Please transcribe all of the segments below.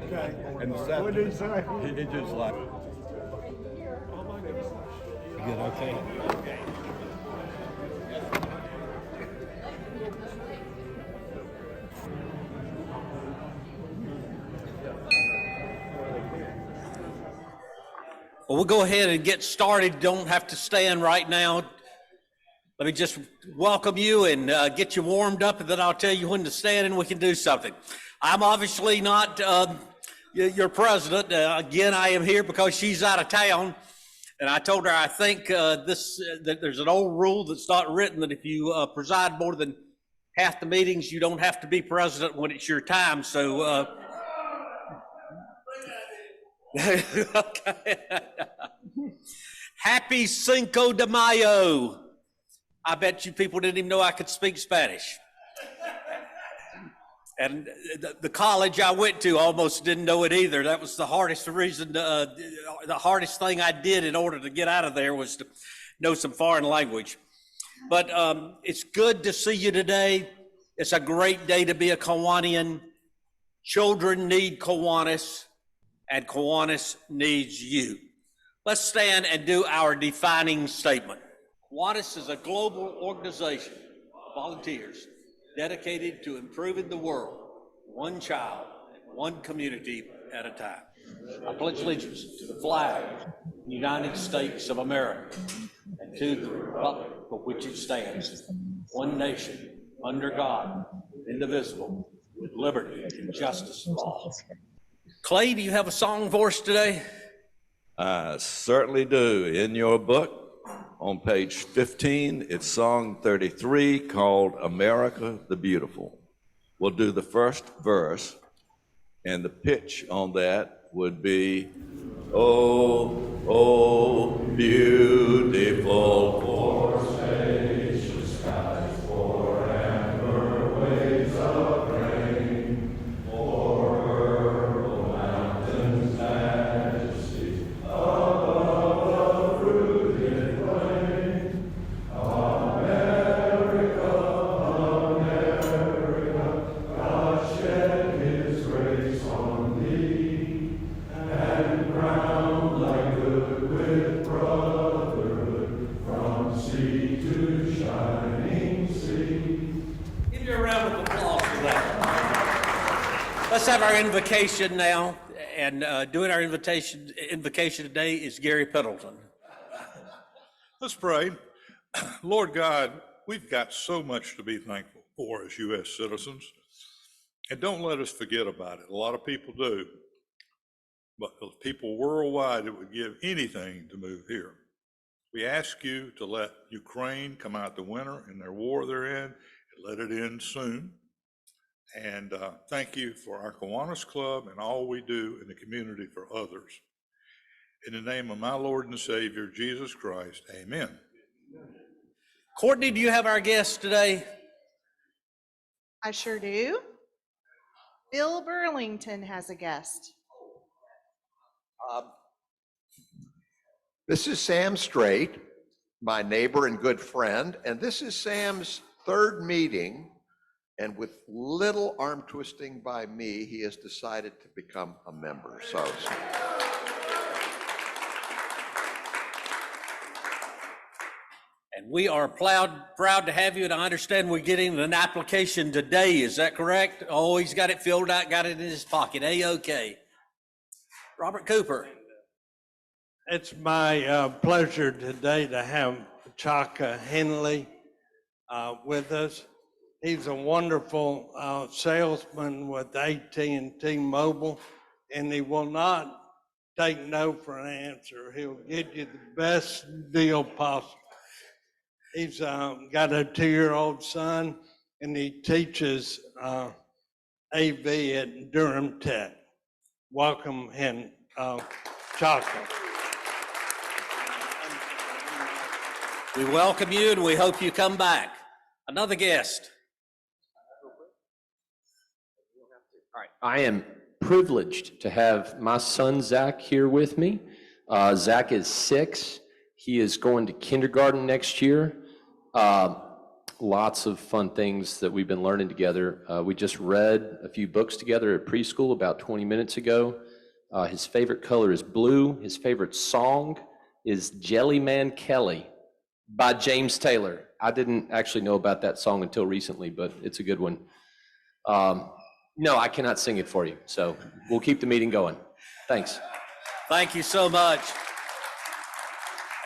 Okay. And the What did he say? He just like. Good, okay. Well, we'll go ahead and get started. Don't have to stand right now. Let me just welcome you and get you warmed up, and then I'll tell you when to stand and we can do something. I'm obviously not your president. Again, I am here because she's out of town. And I told her I think that there's an old rule that's not written that if you preside more than half the meetings, you don't have to be president when it's your time. So, okay. Happy Cinco de Mayo. I bet you people didn't even know I could speak Spanish. And the college I went to almost didn't know it either. That was the hardest reason, the hardest thing I did in order to get out of there was to know some foreign language. But it's good to see you today. It's a great day to be a Kiwanian. Children need Kiwanis, and Kiwanis needs you. Let's stand and do our defining statement. Kiwanis is a global organization of volunteers dedicated to improving the world, one child, one community at a time. I pledge allegiance to the flag of the United States of America and to the republic for which it stands, one nation, under God, indivisible, with liberty and justice for all. Clay, do you have a song for us today? I certainly do. In your book, on page 15, it's song 33 called America the Beautiful. We'll do the first verse, and the pitch on that would be, oh, oh, beautiful for spacious skies, for amber waves of rain, for purple mountains, majesty above the fruited plain. America, America, God shed his grace on thee, and crowned thy good with brotherhood, from sea to shining sea. Give you a round of applause for that. Let's have our invocation now. And doing our invocation today is Gary Pendleton. Let's pray. Lord God, we've got so much to be thankful for as U.S. citizens, and don't let us forget about it. A lot of people do, but people worldwide that would give anything to move here. We ask you to let Ukraine come out the winter in their war they're in, and let it end soon. And thank you for our Kiwanis Club and all we do in the community for others. In the name of my Lord and Savior, Jesus Christ, amen. Courtney, do you have our guest today? I sure do. Bill Burlington has a guest. This is Sam Strait, my neighbor and good friend, and this is Sam's third meeting, and with little arm twisting by me, he has decided to become a member. So. And we are proud to have you, and I understand we're getting an application today. Is that correct? Oh, he's got it filled out, got it in his pocket. A-OK. Robert Cooper. It's my pleasure today to have Chaka Henley with us. He's a wonderful salesman with AT&T Mobile, and he will not take no for an answer. He'll get you the best deal possible. He's got a 2-year-old son, and he teaches AV at Durham Tech. Welcome, and Chaka. We welcome you, and we hope you come back. Another guest. All right, I am privileged to have my son Zach here with me. Zach is 6. He is going to kindergarten next year. lots of fun things that we've been learning together. We just read a few books together at preschool about 20 minutes ago. His favorite color is blue. His favorite song is Jelly Man Kelly by James Taylor. I didn't actually know about that song until recently, but it's a good one. No, I cannot sing it for you, so we'll keep the meeting going. Thanks. Thank you so much.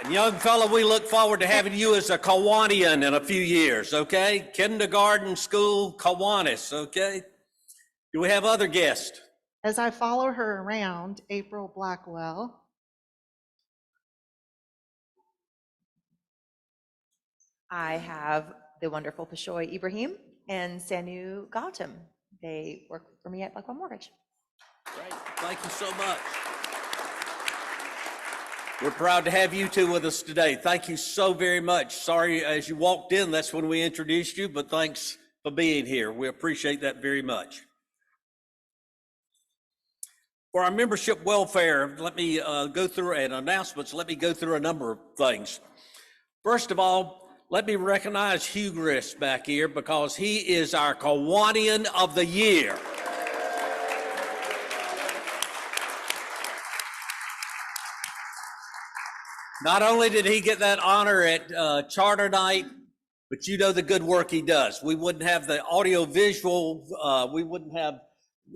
And young fella, we look forward to having you as a Kiwanian in a few years, okay? Kindergarten school Kiwanis, okay? Do we have other guests? As I follow her around, April Blackwell. I have the wonderful Pashoy Ibrahim and Sanu Gautam. They work for me at Blackwell Mortgage. Great, thank you so much. We're proud to have you two with us today. Thank you so very much. Sorry, as you walked in, that's when we introduced you, but thanks for being here. We appreciate that very much. For our membership welfare, let me go through and announcements. Let me go through a number of things. First of all, let me recognize Hugh Grist back here because he is our Kiwanian of the Year. Not only did he get that honor at Charter Night, but you know the good work he does. We wouldn't have the audio visual, we wouldn't have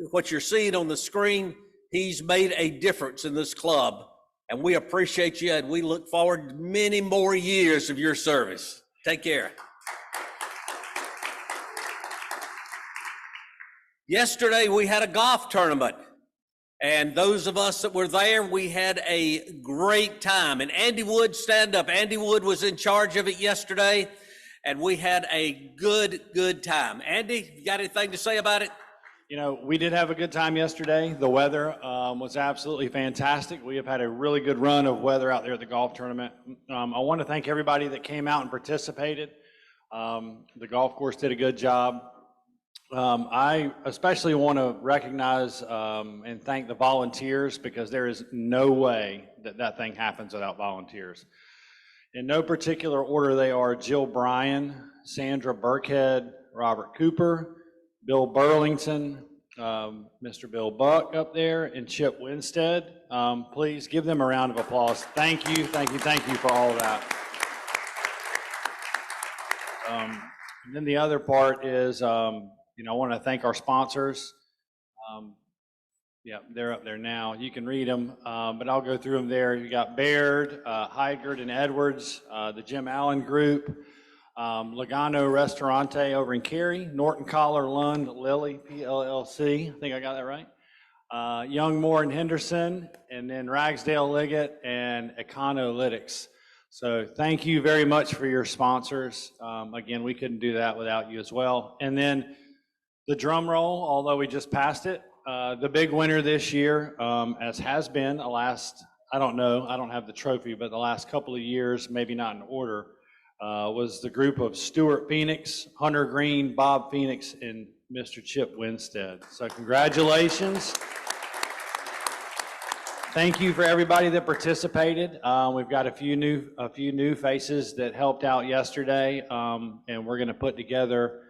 what you're seeing on the screen. He's made a difference in this club, and we appreciate you, and we look forward to many more years of your service. Take care. Yesterday, we had a golf tournament. And those of us that were there, we had a great time. And Andy Wood, stand up. Andy Wood was in charge of it yesterday, and we had a good time. Andy, you got anything to say about it? You know, we did have a good time yesterday. The weather was absolutely fantastic. We have had a really good run of weather out there at the golf tournament. I want to thank everybody that came out and participated. The golf course did a good job. I especially want to recognize and thank the volunteers because there is no way that that thing happens without volunteers. In no particular order, they are Jill Bryan, Sandra Burkhead, Robert Cooper, Bill Burlington, Mr. Bill Buck up there, and Chip Winstead. Please give them a round of applause. Thank you for all of that. And then the other part is, I want to thank our sponsors. Yeah, they're up there now. You can read them, but I'll go through them there. You got Baird, Heigert and Edwards, the Jim Allen Group, Logano Restaurante over in Cary, Norton Collar Lund Lilly PLLC. I think I got that right. Young Moore and Henderson, and then Ragsdale Liggett and Econolytics. So thank you very much for your sponsors. Again, we couldn't do that without you as well. And then the drum roll, although we just passed it, the big winner this year, as has been the last, I don't know, I don't have the trophy, but the last couple of years, maybe not in order, was the group of Stuart Phoenix, Hunter Green, Bob Phoenix, and Mr. Chip Winstead. So congratulations. Thank you for everybody that participated. We've got a few new faces that helped out yesterday, and we're going to put together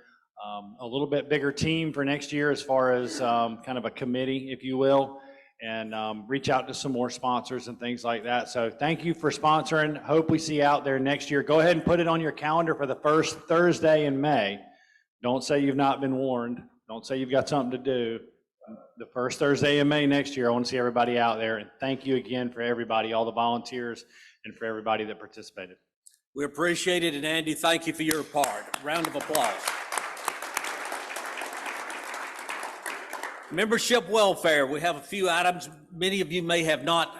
a little bit bigger team for next year as far as kind of a committee, if you will, and reach out to some more sponsors and things like that. So thank you for sponsoring. Hope we see you out there next year. Go ahead and put it on your calendar for the first Thursday in May. Don't say you've not been warned. Don't say you've got something to do. The first Thursday in May next year, I want to see everybody out there. And thank you again for everybody, all the volunteers, and for everybody that participated. We appreciate it, and Andy, thank you for your part. Round of applause. Membership welfare, we have a few items. Many of you may have not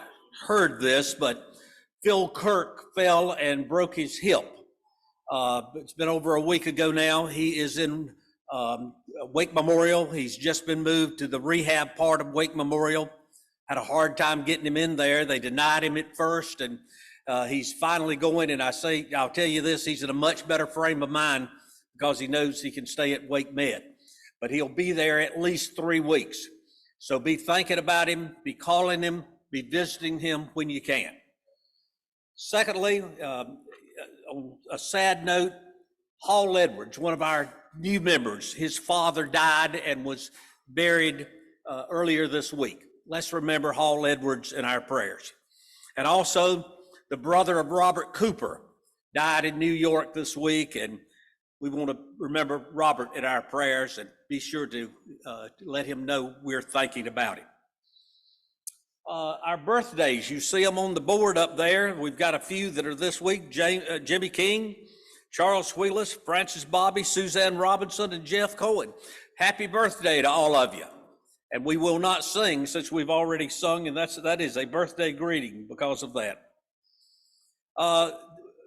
heard this, but Phil Kirk fell and broke his hip. It's been over a week ago now. He is in Wake Memorial. He's just been moved to the rehab part of Wake Memorial. Had a hard time getting him in there. They denied him at first, and he's finally going. And I'll tell you this, he's in a much better frame of mind because he knows he can stay at Wake Med. But he'll be there at least 3 weeks. So be thinking about him, be calling him, be visiting him when you can. Secondly, on a sad note, Hall Edwards, one of our new members. His father died and was buried earlier this week. Let's remember Hall Edwards in our prayers. And also the brother of Robert Cooper died in New York this week, and we want to remember Robert in our prayers and be sure to let him know we're thinking about him. Our birthdays, you see them on the board up there. We've got a few that are this week. Jimmy King, Charles Wheelis, Francis Bobby, Suzanne Robinson, and Jeff Cohen. Happy birthday to all of you. And we will not sing since we've already sung, and that is a birthday greeting because of that.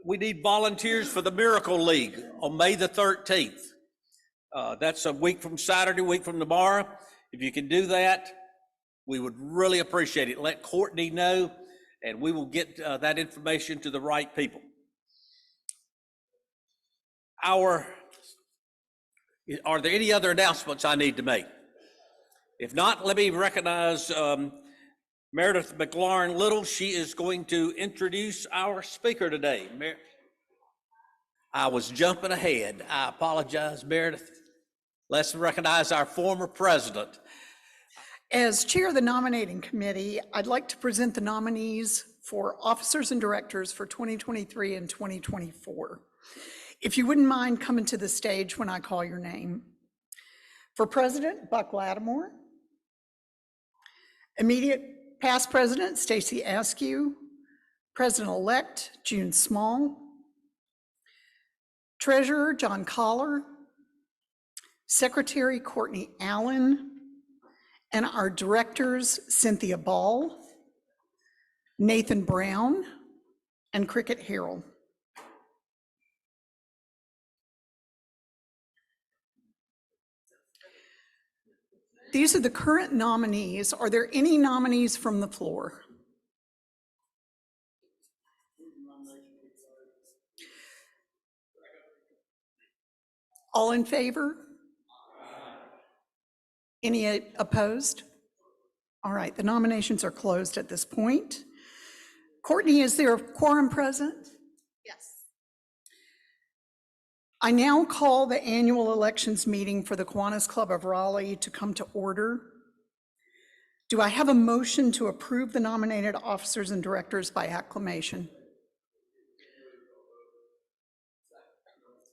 We need volunteers for the Miracle League on May the 13th. That's a week from Saturday, week from tomorrow. If you can do that, we would really appreciate it. Let Courtney know, and we will get that information to the right people. Are there any other announcements I need to make? If not, let me recognize Meredith McLaurin Little. She is going to introduce our speaker today. I was jumping ahead. I apologize, Meredith. Let's recognize our former president. As chair of the nominating committee, I'd like to present the nominees for officers and directors for 2023 and 2024. If you wouldn't mind coming to the stage when I call your name. For president, Buck Lattimore. Immediate past president, Stacy Askew. President-elect, June Small. Treasurer, John Collar. Secretary, Courtney Allen. And our directors, Cynthia Ball, Nathan Brown, and Cricket Harrell. These are the current nominees. Are there any nominees from the floor? All in favor? Any opposed? All right, the nominations are closed at this point. Courtney, is there a quorum present? Yes. I now call the annual elections meeting for the Kiwanis Club of Raleigh to come to order. Do I have a motion to approve the nominated officers and directors by acclamation?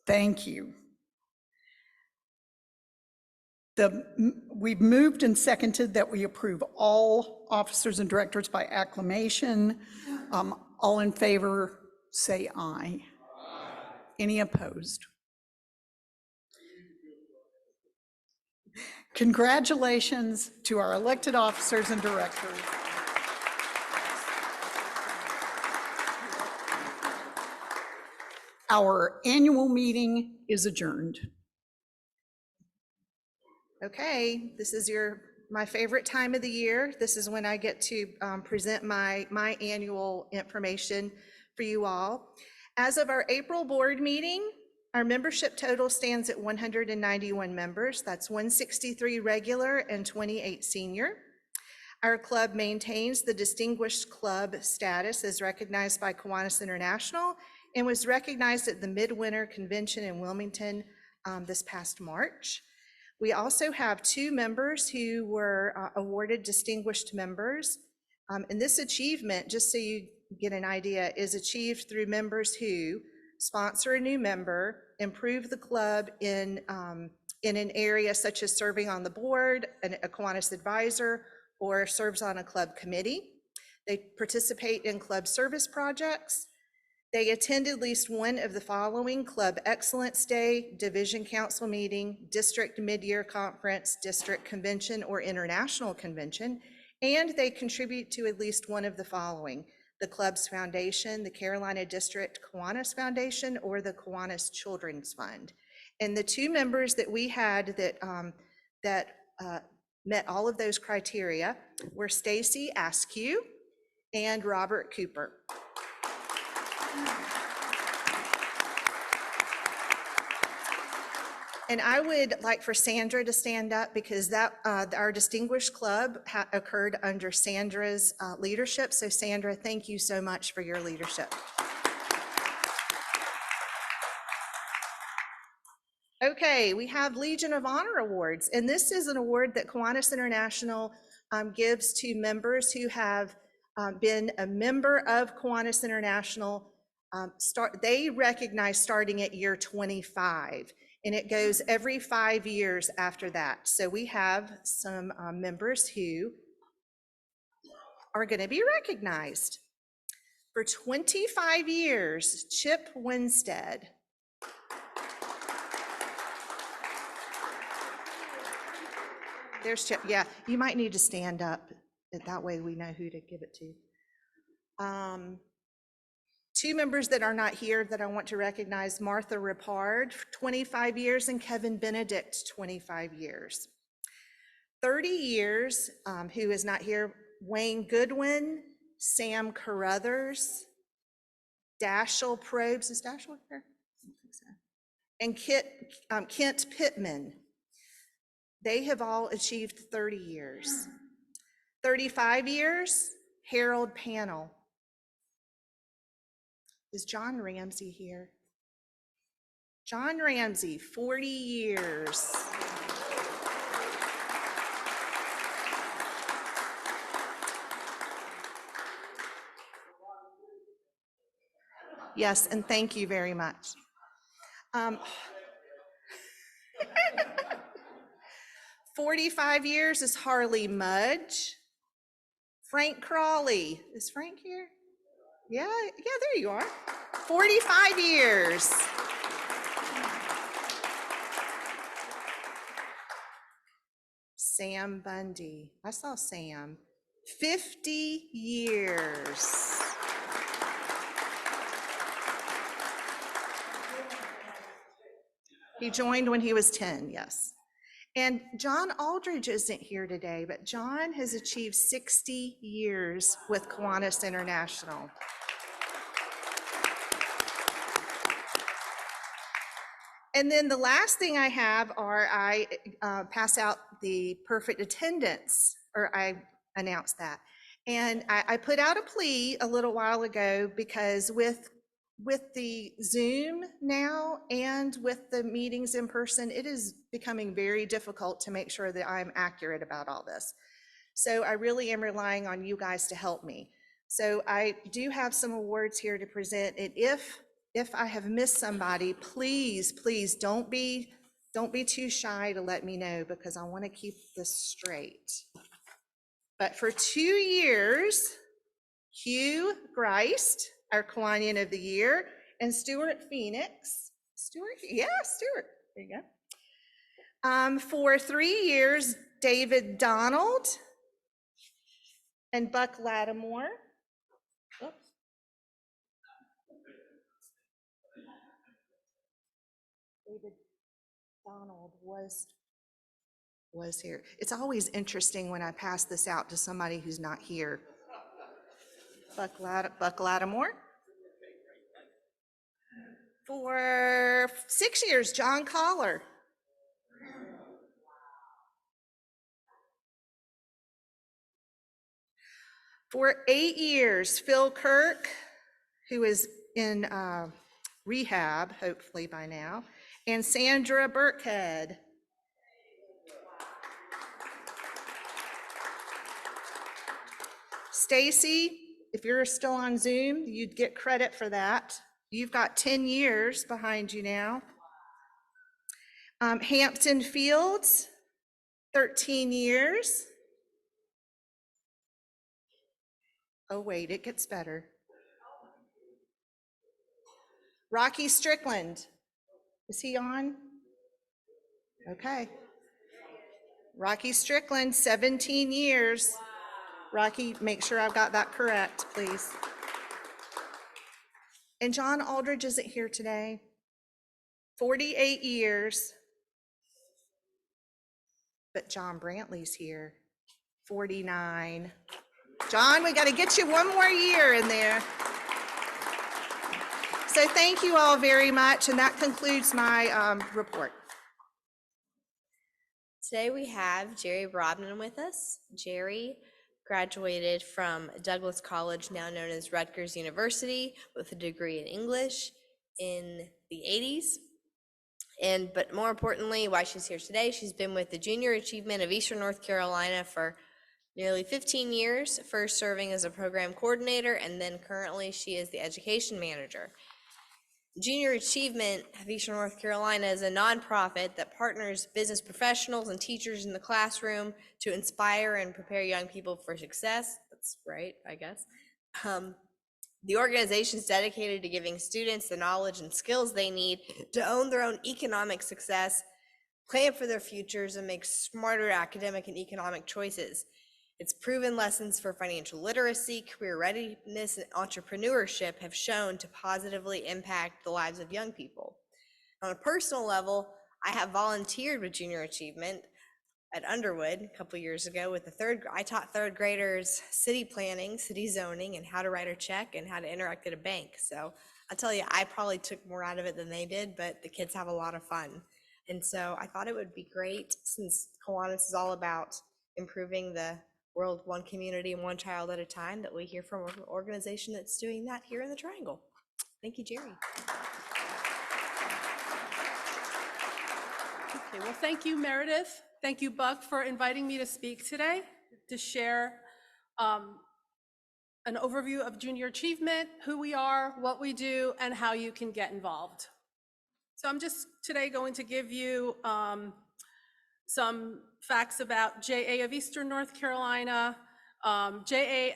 Thank you. We've moved and seconded that we approve all officers and directors by acclamation. All in favor, say aye. Any opposed? Congratulations to our elected officers and directors. Our annual meeting is adjourned. Okay, this is my favorite time of the year. This is when I get to present my annual information for you all. As of our April board meeting, our membership total stands at 191 members. That's 163 regular and 28 senior. Our club maintains the Distinguished Club status as recognized by Kiwanis International and was recognized at the Midwinter Convention in Wilmington this past March. We also have 2 members who were awarded distinguished members. And this achievement, just so you get an idea, is achieved through members who sponsor a new member, improve the club in an area such as serving on the board, a Kiwanis advisor, or serves on a club committee. They participate in club service projects. They attend at least one of the following: Club Excellence Day, Division Council meeting, District Mid-Year Conference, District Convention or International Convention, and they contribute to at least one of the following: the club's foundation, the Carolina District Kiwanis Foundation, or the Kiwanis Children's Fund. And the 2 members that we had that met all of those criteria were Stacy Askew and Robert Cooper. And I would like for Sandra to stand up because our distinguished club occurred under Sandra's leadership. So Sandra, thank you so much for your leadership. Okay, we have Legion of Honor Awards, and this is an award that Kiwanis International gives to members who have been a member of Kiwanis International. They recognize starting at year 25, and it goes every 5 years after that. So we have some members who are going to be recognized. For 25 years, Chip Winstead. There's Chip. Yeah, you might need to stand up. That way we know who to give it to. Two members that are not here that I want to recognize, Martha Ripard, 25 years, and Kevin Benedict, 25 years. 30 years, who is not here, Wayne Goodwin, Sam Carruthers, Dashel Probes, is Dashel here? I don't think so. And Kent Pittman. They have all achieved 30 years. 35 years, Harold Panel. Is John Ramsey here? John Ramsey, 40 years. Yes, and thank you very much. 45 years is Harley Mudge. Frank Crawley. Is Frank here? Yeah, there you are. 45 years. Sam Bundy. I saw Sam. 50 years. He joined when he was 10, yes. And John Aldridge isn't here today, but John has achieved 60 years with Kiwanis International. And then the last thing I have are I pass out the perfect attendance, or I announce that. And I put out a plea a little while ago because with the Zoom now and with the meetings in person, it is becoming very difficult to make sure that I'm accurate about all this. So I really am relying on you guys to help me. So I do have some awards here to present, and if I have missed somebody, please don't be too shy to let me know, because I want to keep this straight. But for 2 years, Hugh Greist, our Kiwanian of the Year, and Stuart Phoenix. Stuart, there you go. For 3 years, David Donald and Buck Lattimore. Oops. David Donald was here. It's always interesting when I pass this out to somebody who's not here. Buck Lattimore. For 6 years, John Collar. For 8 years, Phil Kirk, who is in rehab, hopefully by now, and Sandra Burkhead. Stacy, if you're still on Zoom, you'd get credit for that. You've got 10 years behind you now. Hampton Fields, 13 years. Oh, wait, it gets better. Rocky Strickland, is he on? Okay. Rocky Strickland, 17 years. Rocky, make sure I've got that correct, please. And John Aldridge isn't here today. 48 years. But John Brantley's here. 49. John, we got to get you one more year in there. So thank you all very much, and that concludes my report. Today we have Gerri Broadman with us. Gerri graduated from Douglas College, now known as Rutgers University, with a degree in English in the 80s. But more importantly, why she's here today, she's been with the Junior Achievement of Eastern North Carolina for nearly 15 years, first serving as a program coordinator, and then currently she is the education manager. Junior Achievement of Eastern North Carolina is a nonprofit that partners business professionals and teachers in the classroom to inspire and prepare young people for success. That's right, I guess. The organization is dedicated to giving students the knowledge and skills they need to own their own economic success, plan for their futures, and make smarter academic and economic choices. Its proven lessons for financial literacy, career readiness, and entrepreneurship have shown to positively impact the lives of young people. On a personal level, I have volunteered with Junior Achievement at Underwood a couple years ago with I taught third graders city planning, city zoning, and how to write a check and how to interact at a bank. So I'll tell you, I probably took more out of it than they did, but the kids have a lot of fun. And so I thought it would be great, since Kiwanis is all about improving the world one community and one child at a time, that we hear from an organization that's doing that here in the Triangle. Thank you, Gerri. Okay, well, thank you, Meredith. Thank you, Buck, for inviting me to speak today to share an overview of Junior Achievement, who we are, what we do, and how you can get involved. So I'm just today going to give you some facts about JA of Eastern North Carolina, JA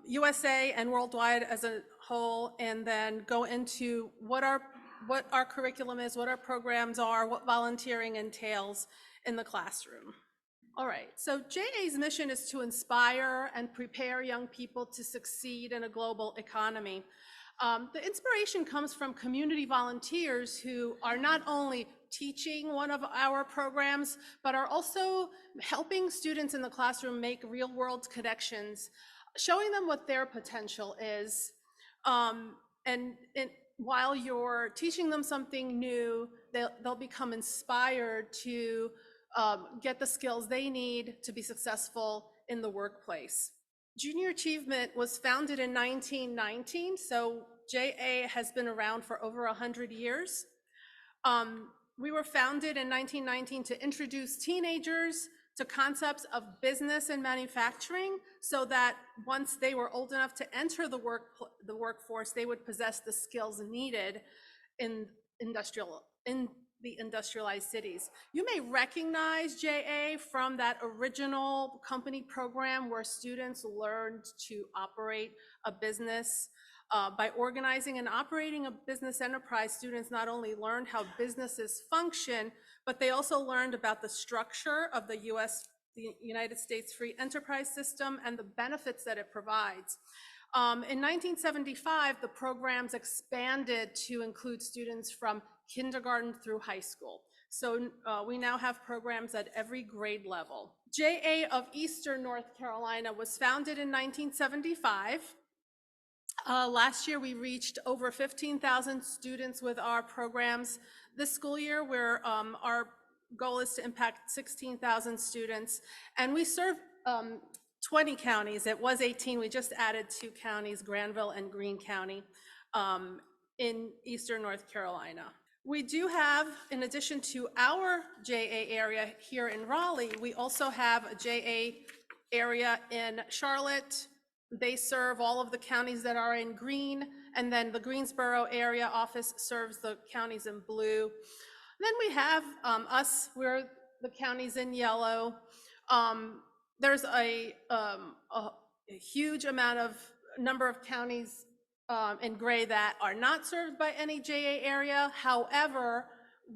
USA and worldwide as a whole, and then go into what our curriculum is, what our programs are, what volunteering entails in the classroom. All right, so JA's mission is to inspire and prepare young people to succeed in a global economy. The inspiration comes from community volunteers who are not only teaching one of our programs, but are also helping students in the classroom make real-world connections, showing them what their potential is. And while you're teaching them something new, they'll become inspired to get the skills they need to be successful in the workplace. Junior Achievement was founded in 1919, so JA has been around for over 100 years. We were founded in 1919 to introduce teenagers to concepts of business and manufacturing, so that once they were old enough to enter the workforce, they would possess the skills needed in the industrialized cities. You may recognize JA from that original company program where students learned to operate a business. By organizing and operating a business enterprise, students not only learned how businesses function, but they also learned about the structure of the United States free enterprise system and the benefits that it provides. In 1975, the programs expanded to include students from kindergarten through high school. So we now have programs at every grade level. JA of Eastern North Carolina was founded in 1975. Last year, we reached over 15,000 students with our programs. This school year, our goal is to impact 16,000 students, and we serve 20 counties. It was 18. We just added 2 counties, Granville and Greene County, in Eastern North Carolina. We do have, in addition to our JA area here in Raleigh, we also have a JA area in Charlotte. They serve all of the counties that are in green, and then the Greensboro area office serves the counties in blue. Then we have us, we're the counties in yellow. There's a huge number of counties in gray that are not served by any JA area. However,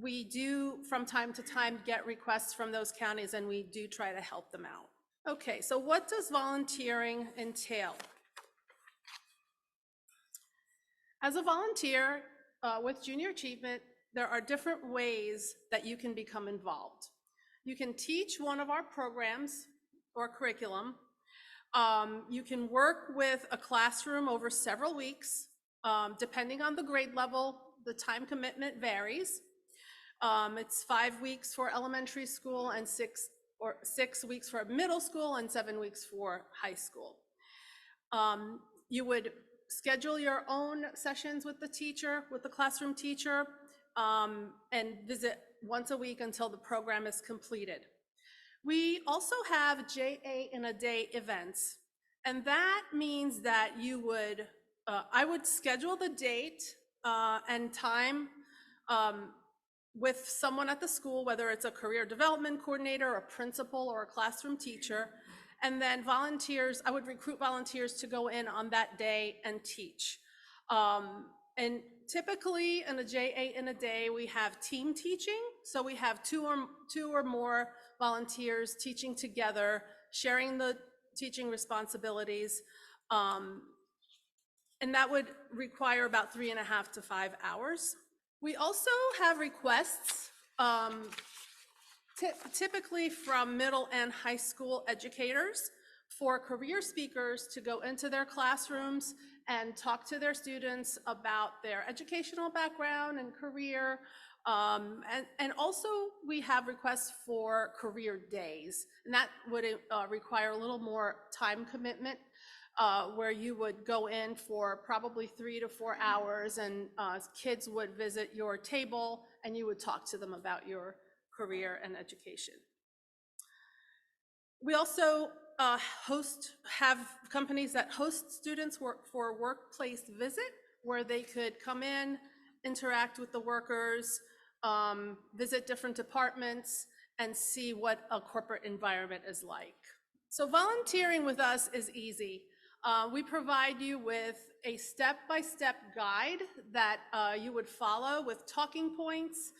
we do from time to time get requests from those counties, and we do try to help them out. Okay, so what does volunteering entail? As a volunteer with Junior Achievement, there are different ways that you can become involved. You can teach one of our programs or curriculum. You can work with a classroom over several weeks. Depending on the grade level, the time commitment varies. It's 5 weeks for elementary school and 6 weeks for middle school and 7 weeks for high school. You would schedule your own sessions with the teacher, with the classroom teacher. and visit once a week until the program is completed. We also have JA in a Day events, and that means that you would, I would schedule the date and time with someone at the school, whether it's a career development coordinator, a principal, or a classroom teacher, and then volunteers, I would recruit volunteers to go in on that day and teach. And typically in a JA in a Day, we have team teaching. So we have two or more volunteers teaching together, sharing the teaching responsibilities. And that would require about 3.5 to 5 hours. We also have requests, typically from middle and high school educators, for career speakers to go into their classrooms and talk to their students about their educational background and career. And also we have requests for career days, and that would require a little more time commitment, where you would go in for probably 3 to 4 hours, and kids would visit your table and you would talk to them about your career and education. We also have companies that host students for a workplace visit, where they could come in, interact with the workers, visit different departments, and see what a corporate environment is like. So volunteering with us is easy. We provide you with a step-by-step guide that you would follow with talking points.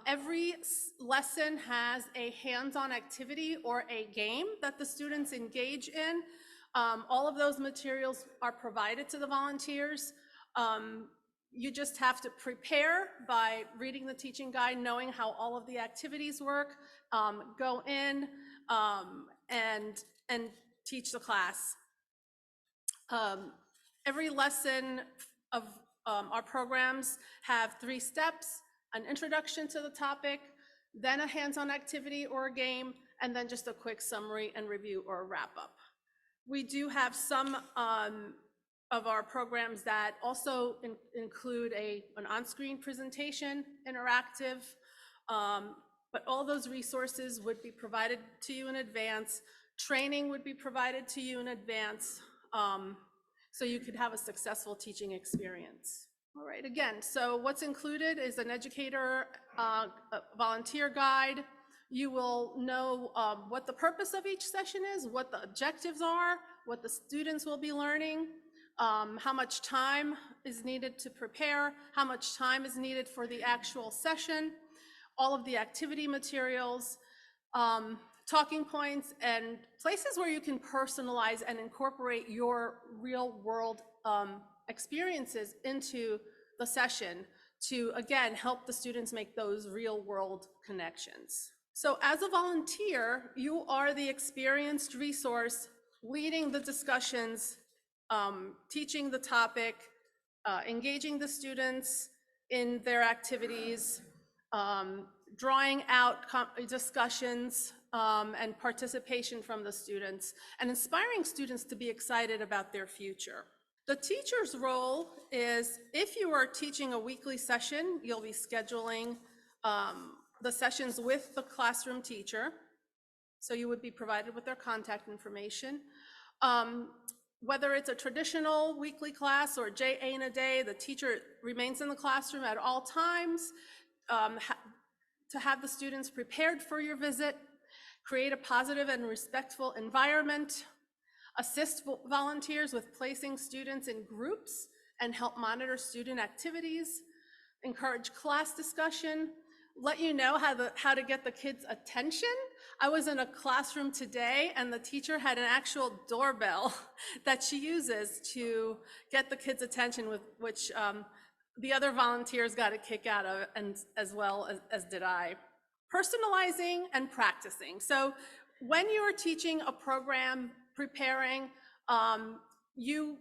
Every lesson has a hands-on activity or a game that the students engage in. All of those materials are provided to the volunteers. You just have to prepare by reading the teaching guide, knowing how all of the activities work, go in and teach the class. Every lesson of our programs have 3 steps: an introduction to the topic, then a hands-on activity or a game, and then just a quick summary and review or wrap-up. We do have some of our programs that also include an on-screen presentation, interactive, but all those resources would be provided to you in advance. Training would be provided to you in advance, so you could have a successful teaching experience. All right, again, so what's included is an educator volunteer guide. You will know what the purpose of each session is, what the objectives are, what the students will be learning, how much time is needed to prepare, how much time is needed for the actual session, all of the activity materials, talking points, and places where you can personalize and incorporate your real world experiences into the session to, again, help the students make those real world connections. So as a volunteer, you are the experienced resource leading the discussions, teaching the topic, engaging the students in their activities, drawing out discussions and participation from the students, and inspiring students to be excited about their future. The teacher's role is, if you are teaching a weekly session, you'll be scheduling the sessions with the classroom teacher. So you would be provided with their contact information. Whether it's a traditional weekly class or JA in a Day, the teacher remains in the classroom at all times to have the students prepared for your visit, create a positive and respectful environment, assist volunteers with placing students in groups and help monitor student activities, encourage class discussion, let you know how to get the kids' attention. I was in a classroom today and the teacher had an actual doorbell that she uses to get the kids' attention, with which the other volunteers got a kick out of, and as well as did I. Personalizing and practicing. So when you're teaching a program, preparing, you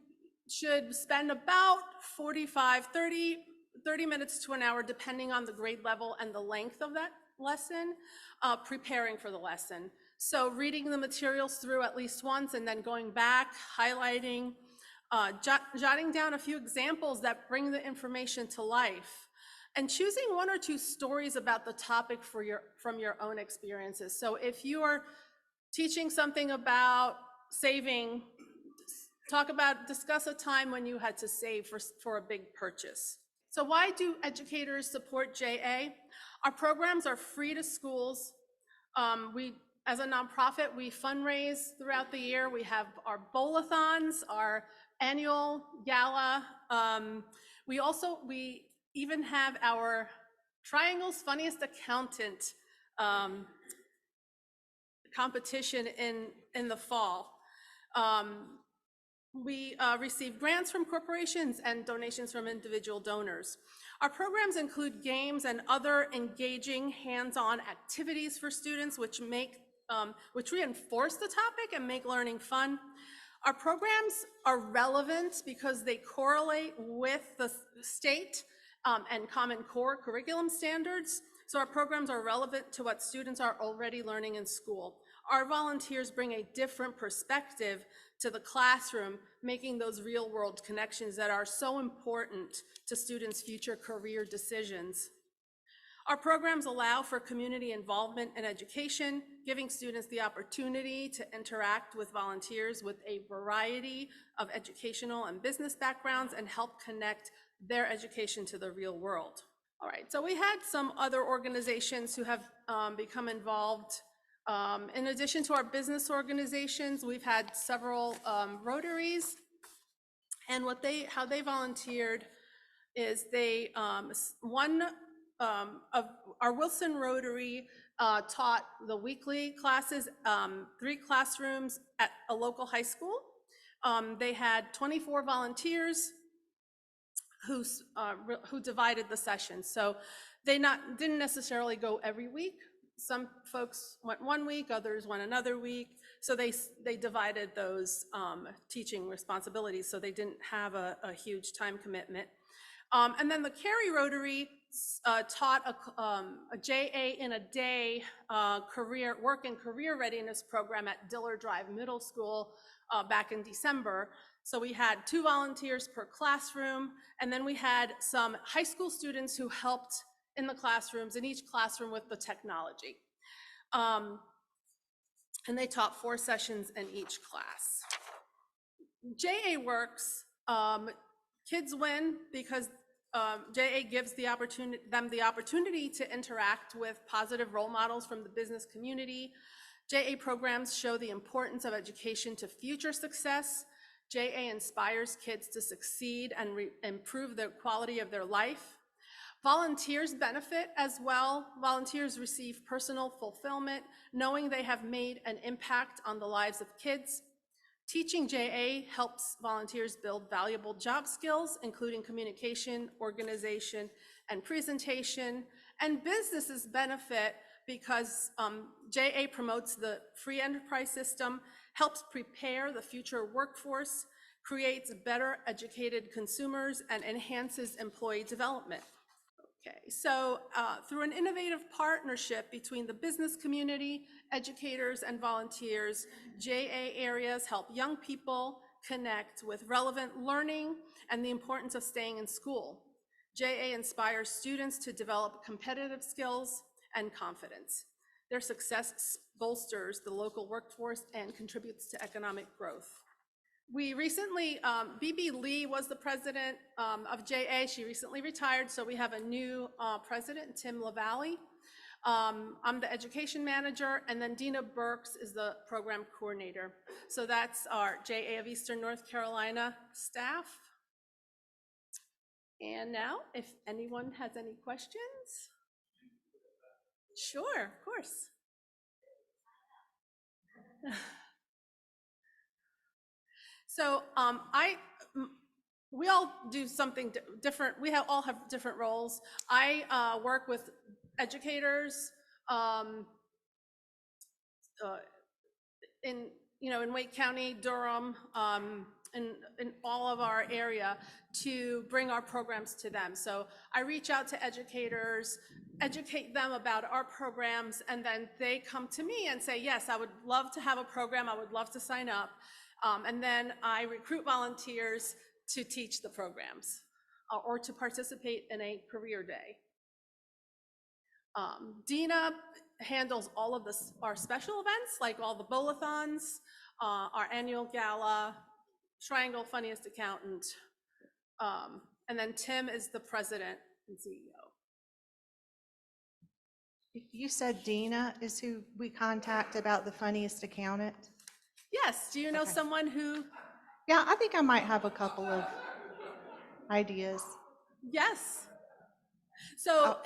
should spend about 30 minutes to an hour, depending on the grade level and the length of that lesson, preparing for the lesson. So reading the materials through at least once and then going back, highlighting, jotting down a few examples that bring the information to life, and choosing one or two stories about the topic from your own experiences. So if you are teaching something about saving, discuss a time when you had to save for a big purchase. So why do educators support JA? Our programs are free to schools. As a nonprofit, we fundraise throughout the year. We have our bowl-a-thons, our annual gala. We even have our Triangle's Funniest Accountant competition in the fall. We receive grants from corporations and donations from individual donors. Our programs include games and other engaging hands-on activities for students which reinforce the topic and make learning fun. Our programs are relevant because they correlate with the state and Common Core curriculum standards. So our programs are relevant to what students are already learning in school. Our volunteers bring a different perspective to the classroom, making those real-world connections that are so important to students' future career decisions. Our programs allow for community involvement in education, giving students the opportunity to interact with volunteers with a variety of educational and business backgrounds and help connect their education to the real world. All right, so we had some other organizations who have become involved. In addition to our business organizations, we've had several Rotaries, and how they volunteered is one of our Wilson Rotary taught the weekly classes, 3 classrooms at a local high school. They had 24 volunteers who divided the sessions. So they didn't necessarily go every week. Some folks went one week, others went another week. So they divided those teaching responsibilities, so they didn't have a huge time commitment. And then the Cary Rotary taught a JA in a day work and career readiness program at Diller Drive Middle School back in December. So we had 2 volunteers per classroom, and then we had some high school students who helped in the classrooms, in each classroom with the technology. And they taught 4 sessions in each class. JA works, kids win because JA gives them the opportunity to interact with positive role models from the business community. JA programs show the importance of education to future success. JA inspires kids to succeed and improve the quality of their life. Volunteers benefit as well. Volunteers receive personal fulfillment, knowing they have made an impact on the lives of kids. Teaching JA helps volunteers build valuable job skills, including communication, organization, and presentation. And businesses benefit because JA promotes the free enterprise system, helps prepare the future workforce, creates better educated consumers, and enhances employee development. Okay, so through an innovative partnership between the business community, educators, and volunteers, JA areas help young people connect with relevant learning and the importance of staying in school. JA inspires students to develop competitive skills and confidence. Their success bolsters the local workforce and contributes to economic growth. We recently, BB Lee was the president of JA. She recently retired, so we have a new president, Tim LaValle. I'm the education manager, and then Dina Burks is the program coordinator. So that's our JA of Eastern North Carolina staff. And now, if anyone has any questions? Sure, of course. So we all do something different. We all have different roles. I work with educators in Wake County, Durham, in all of our area to bring our programs to them. So I reach out to educators, educate them about our programs, and then they come to me and say, yes, I would love to have a program. I would love to sign up. And then I recruit volunteers to teach the programs. or to participate in a career day. Dina handles all of our special events, like all the bowl-a-thons, our annual gala, Triangle Funniest Accountant, and then Tim is the president and CEO. You said Dina is who we contact about the funniest accountant? Yes, do you know someone who? Yeah, I think I might have a couple of ideas. Yes. So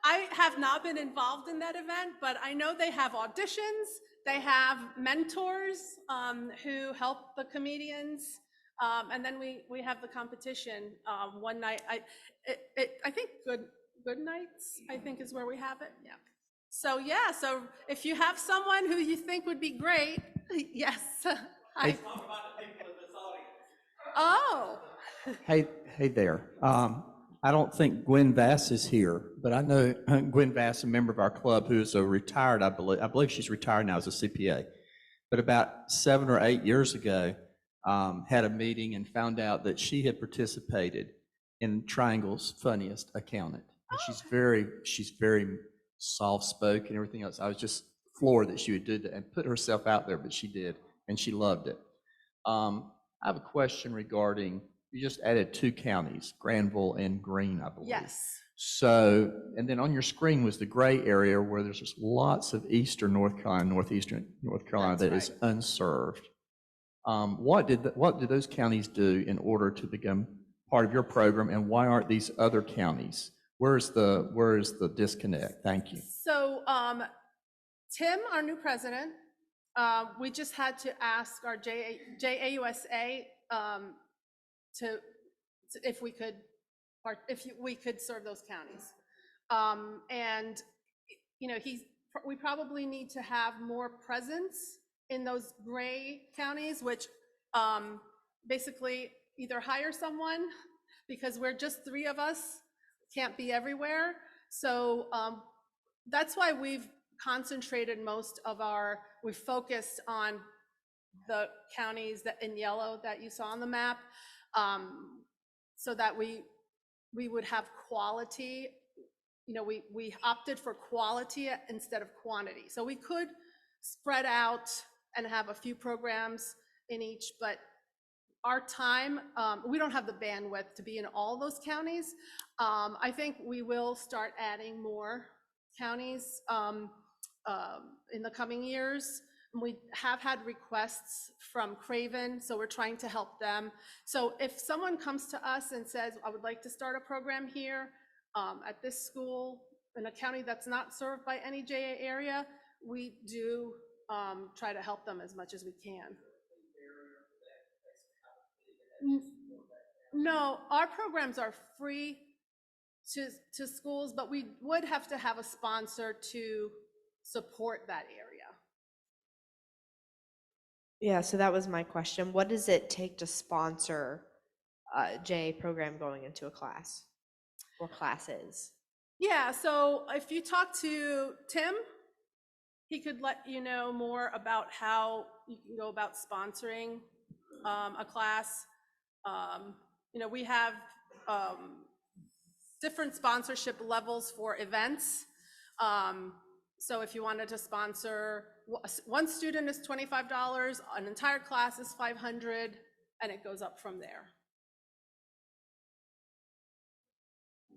I have not been involved in that event, but I know they have auditions, they have mentors who help the comedians, and then we have the competition one night. I think Good Nights, I think is where we have it. Yeah. So yeah, so if you have someone who you think would be great, yes. Oh. Hey there. I don't think Gwen Vass is here, but I know Gwen Vass, a member of our club who is a retired, I believe she's retired now as a CPA. But about 7 or 8 years ago, had a meeting and found out that she had participated in Triangle's Funniest Accountant. And she's very soft-spoken and everything else. I was just floored that she would do that and put herself out there, but she did, and she loved it. I have a question regarding, you just added 2 counties, Granville and Greene, I believe. Yes. So, and then on your screen was the gray area where there's just lots of eastern North Carolina, northeastern North Carolina that is unserved. What did those counties do in order to become part of your program, and why aren't these other counties? Where is the disconnect? Thank you. So Tim, our new president, we just had to ask our JAUSA if we could serve those counties. And you know, we probably need to have more presence in those gray counties, which basically either hire someone, because we're just 3 of us, can't be everywhere. So that's why we've concentrated we've focused on the counties that in yellow that you saw on the map, so that we would have quality. You know, we opted for quality instead of quantity. So we could spread out and have a few programs in each, but our time, we don't have the bandwidth to be in all those counties. I think we will start adding more counties in the coming years. We have had requests from Craven, so we're trying to help them. So if someone comes to us and says, I would like to start a program here at this school in a county that's not served by any JA area, we do try to help them as much as we can. No, our programs are free to schools, but we would have to have a sponsor to support that area. Yeah, so that was my question. What does it take to sponsor a JA program going into a class or classes? Yeah, so if you talk to Tim, he could let you know more about how you can go about sponsoring a class. You know, we have different sponsorship levels for events. So if you wanted to sponsor, one student is $25, an entire class is $500, and it goes up from there.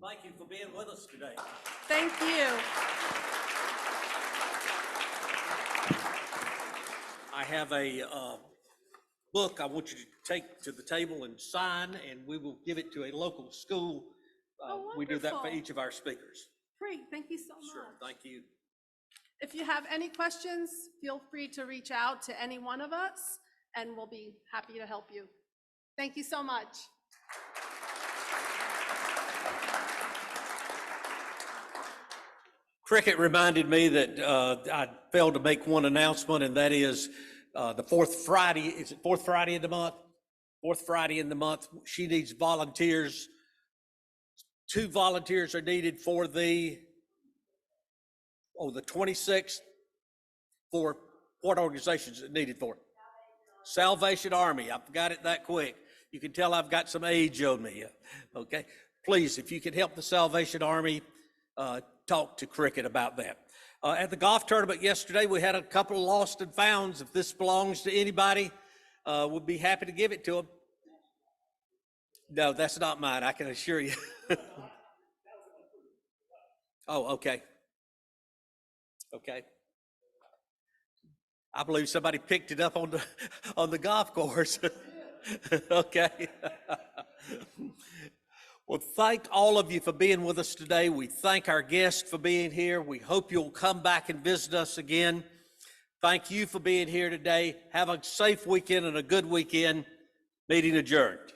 Thank you for being with us today. Thank you. I have a book I want you to take to the table and sign, and we will give it to a local school. We do that for wonderful. each of our speakers. Great, thank you so much. Sure, thank you. If you have any questions, feel free to reach out to any one of us, and we'll be happy to help you. Thank you so much. Cricket reminded me that I failed to make one announcement, and that is the fourth Friday. Is it fourth Friday in the month? Fourth Friday in the month. She needs volunteers. 2 volunteers are needed for the 26th. For what organizations is it needed for? Salvation Army. I forgot it that quick. You can tell I've got some age on me, okay? Please, if you could help the Salvation Army, talk to Cricket about that. At the golf tournament yesterday, we had a couple of lost and founds. If this belongs to anybody, we'd be happy to give it to them. No, that's not mine, I can assure you. Oh, okay. Okay. I believe somebody picked it up on the golf course. Okay. Well, thank all of you for being with us today. We thank our guests for being here. We hope you'll come back and visit us again. Thank you for being here today. Have a safe weekend and a good weekend. Meeting adjourned.